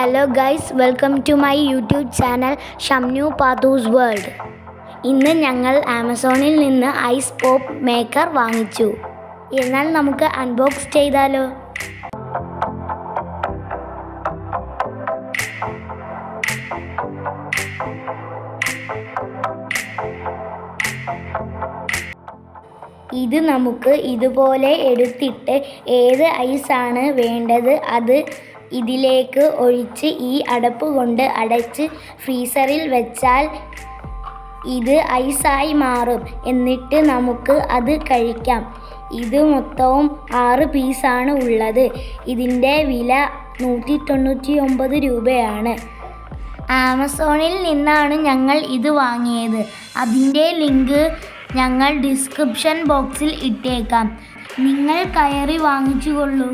Hello guys, welcome to my YouTube channel Shamnu Pathus world. ഇന്ന് ഞങ്ങൾ ആമസോണിൽ നിന്ന് ഐസ് പോപ്പ് മേക്കർ വാങ്ങിച്ചു. എന്നാൽ നമുക്ക് അൺബോക്സ് ചെയ്താലോ? ഇത് നമുക്ക് ഇതുപോലെ എടുത്തിട്ട് ഏത് ഐസാണ് വേണ്ടത് അത് ഇതിലേക്ക് ഒഴിച്ച് ഈ അടപ്പ് കൊണ്ട് അടച്ച് ഫ്രീസറിൽ വെച്ചാൽ ഇത് ഐസായി മാറും. എന്നിട്ട് നമുക്ക് അത് കഴിക്കാം. ഇത് മൊത്തവും 6 പീസാണ് ഉള്ളത്. ഇതിൻ്റെ വില 199 രൂപയാണ്. ആമസോണിൽ നിന്നാണ് ഞങ്ങൾ ഇത് വാങ്ങിയത്. അതിൻ്റെ ലിങ്ക് ഞങ്ങൾ ഡിസ്ക്രിപ്ഷൻ ബോക്സിൽ ഇട്ടേക്കാം. നിങ്ങൾ കയറി വാങ്ങിച്ചുകൊള്ളൂ.